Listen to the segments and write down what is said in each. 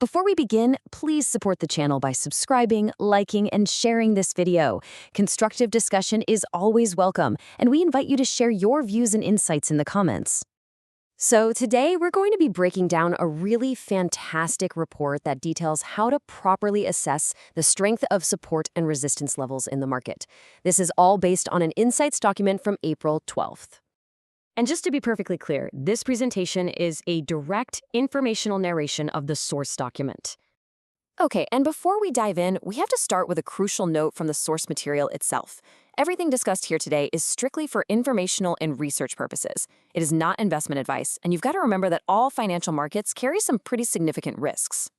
Before we begin, please support the channel by subscribing, liking, and sharing this video. Constructive discussion is always welcome, and we invite you to share your views and insights in the comments. So today we're going to be breaking down a really fantastic report that details how to properly assess the strength of support and resistance levels in the market. This is all based on an Insights document from April 12th. And just to be perfectly clear, this presentation is a direct informational narration of the source document. Okay, and before we dive in, we have to start with a crucial note from the source material itself. Everything discussed here today is strictly for informational and research purposes. It is not investment advice, and you've got to remember that all financial markets carry some pretty significant risks.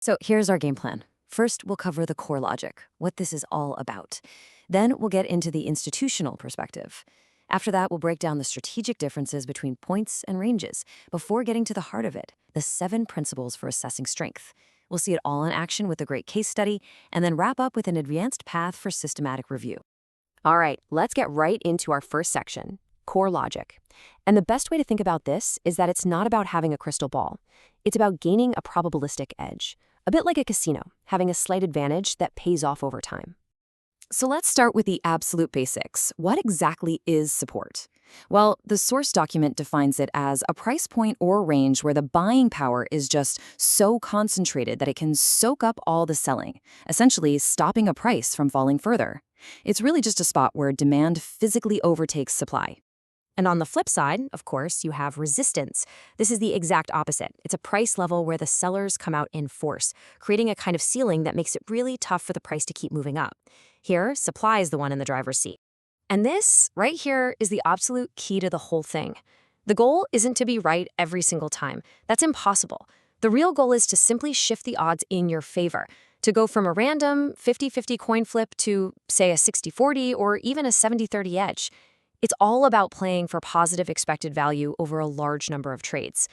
So here's our game plan. First, we'll cover the core logic, what this is all about. Then we'll get into the institutional perspective. After that, we'll break down the strategic differences between points and ranges before getting to the heart of it, the 7 principles for assessing strength. We'll see it all in action with a great case study, and then wrap up with an advanced path for systematic review. All right, let's get right into our first section, core logic. And the best way to think about this is that it's not about having a crystal ball. It's about gaining a probabilistic edge, a bit like a casino, having a slight advantage that pays off over time. So let's start with the absolute basics. What exactly is support? Well, the source document defines it as a price point or range where the buying power is just so concentrated that it can soak up all the selling, essentially stopping a price from falling further. It's really just a spot where demand physically overtakes supply. And on the flip side, of course, you have resistance. This is the exact opposite. It's a price level where the sellers come out in force, creating a kind of ceiling that makes it really tough for the price to keep moving up. Here, supply is the one in the driver's seat. And this, right here, is the absolute key to the whole thing. The goal isn't to be right every single time. That's impossible. The real goal is to simply shift the odds in your favor, to go from a random 50-50 coin flip to, say, a 60-40 or even a 70-30 edge. It's all about playing for positive expected value over a large number of trades.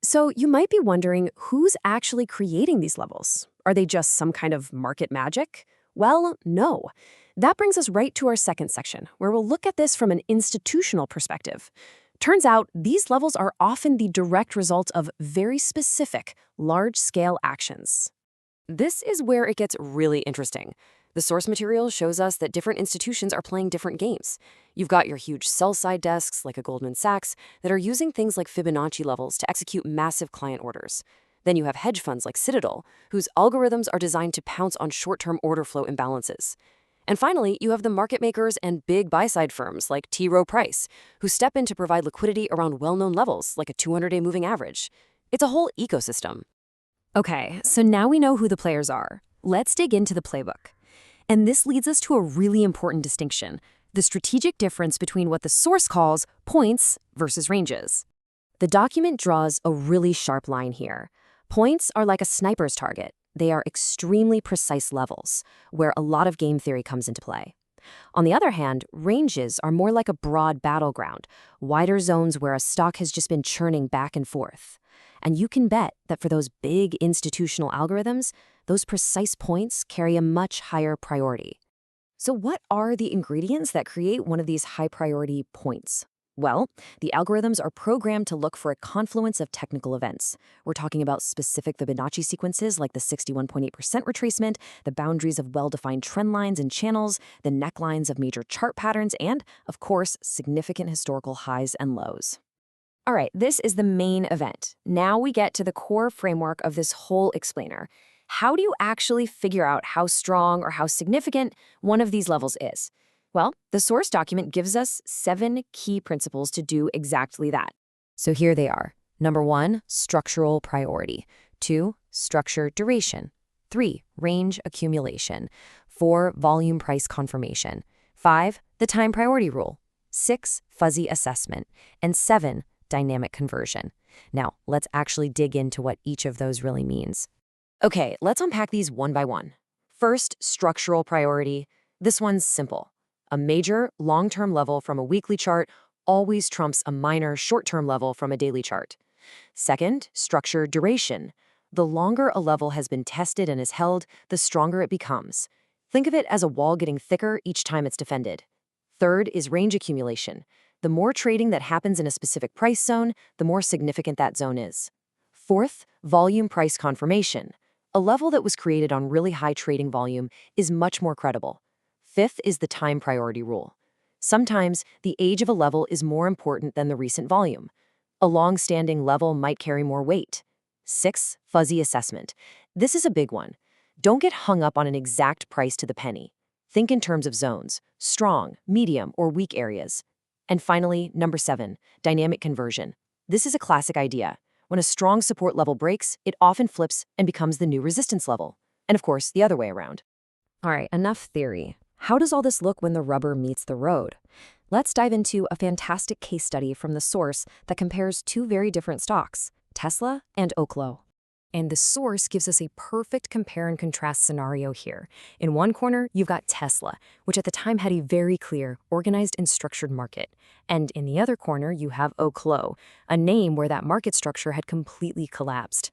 So you might be wondering, who's actually creating these levels? Are they just some kind of market magic? Well, no. That brings us right to our second section, where we'll look at this from an institutional perspective. Turns out, these levels are often the direct result of very specific, large-scale actions. This is where it gets really interesting. The source material shows us that different institutions are playing different games. You've got your huge sell-side desks, like a Goldman Sachs, that are using things like Fibonacci levels to execute massive client orders. Then you have hedge funds like Citadel, whose algorithms are designed to pounce on short-term order flow imbalances. And finally, you have the market makers and big buy-side firms like T. Rowe Price, who step in to provide liquidity around well-known levels, like a 200-day moving average. It's a whole ecosystem. Okay, so now we know who the players are. Let's dig into the playbook. And this leads us to a really important distinction, the strategic difference between what the source calls points versus ranges. The document draws a really sharp line here. Points are like a sniper's target. They are extremely precise levels, where a lot of game theory comes into play. On the other hand, ranges are more like a broad battleground, wider zones where a stock has just been churning back and forth. And you can bet that for those big institutional algorithms, those precise points carry a much higher priority. So what are the ingredients that create one of these high-priority points? Well, the algorithms are programmed to look for a confluence of technical events. We're talking about specific Fibonacci sequences like the 61.8% retracement, the boundaries of well-defined trend lines and channels, the necklines of major chart patterns, and, of course, significant historical highs and lows. All right, this is the main event. Now we get to the core framework of this whole explainer. How do you actually figure out how strong or how significant one of these levels is? Well, the source document gives us 7 key principles to do exactly that. So here they are. Number 1, structural priority. 2, structure duration. 3, range accumulation. 4, volume price confirmation. 5, the time priority rule. 6, fuzzy assessment. And 7, dynamic conversion. Now, let's actually dig into what each of those really means. Okay, let's unpack these one by one. First, structural priority. This one's simple. A major long-term level from a weekly chart always trumps a minor short-term level from a daily chart. Second, structure duration. The longer a level has been tested and is held, the stronger it becomes. Think of it as a wall getting thicker each time it's defended. Third is range accumulation. The more trading that happens in a specific price zone, the more significant that zone is. Fourth, volume price confirmation. A level that was created on really high trading volume is much more credible. Fifth is the time priority rule. Sometimes the age of a level is more important than the recent volume. A long-standing level might carry more weight. Sixth, fuzzy assessment. This is a big one. Don't get hung up on an exact price to the penny. Think in terms of zones, strong, medium, or weak areas. And finally, number 7, dynamic conversion. This is a classic idea. When a strong support level breaks, it often flips and becomes the new resistance level. And of course, the other way around. All right, enough theory. How does all this look when the rubber meets the road? Let's dive into a fantastic case study from the source that compares two very different stocks, Tesla and Oklo. And the source gives us a perfect compare and contrast scenario here. In one corner, you've got Tesla, which at the time had a very clear, organized and structured market. And in the other corner, you have Oklo, a name where that market structure had completely collapsed.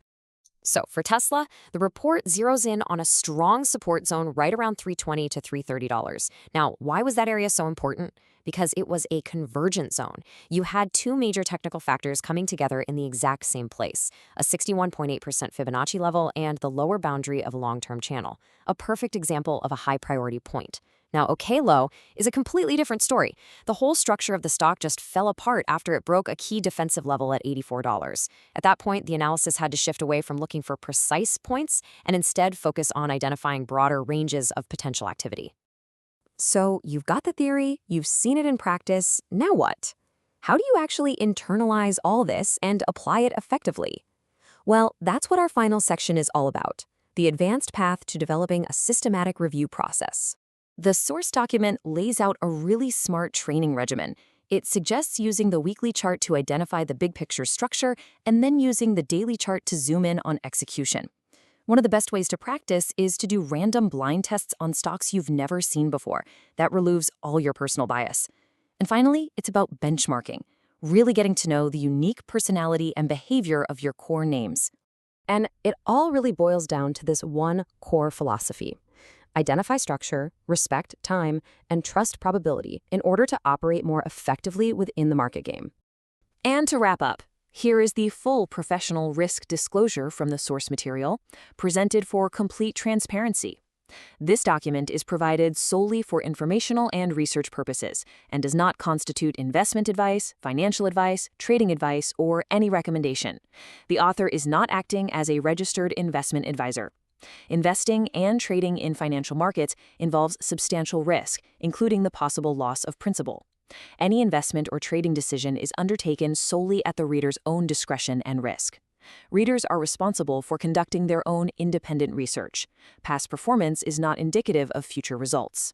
So for Tesla, the report zeroes in on a strong support zone right around $320 to $330. Now, why was that area so important? Because it was a convergent zone. You had two major technical factors coming together in the exact same place, a 61.8% Fibonacci level and the lower boundary of a long-term channel, a perfect example of a high-priority point. Now, Oklo is a completely different story. The whole structure of the stock just fell apart after it broke a key defensive level at $84. At that point, the analysis had to shift away from looking for precise points and instead focus on identifying broader ranges of potential activity. So you've got the theory, you've seen it in practice, now what? How do you actually internalize all this and apply it effectively? Well, that's what our final section is all about, the advanced path to developing a systematic review process. The source document lays out a really smart training regimen. It suggests using the weekly chart to identify the big picture structure and then using the daily chart to zoom in on execution. One of the best ways to practice is to do random blind tests on stocks you've never seen before. That removes all your personal bias. And finally, it's about benchmarking, really getting to know the unique personality and behavior of your core names. And it all really boils down to this one core philosophy. Identify structure, respect time, and trust probability in order to operate more effectively within the market game. And to wrap up, here is the full professional risk disclosure from the source material, presented for complete transparency. This document is provided solely for informational and research purposes and does not constitute investment advice, financial advice, trading advice, or any recommendation. The author is not acting as a registered investment advisor. Investing and trading in financial markets involves substantial risk, including the possible loss of principal. Any investment or trading decision is undertaken solely at the reader's own discretion and risk. Readers are responsible for conducting their own independent research. Past performance is not indicative of future results.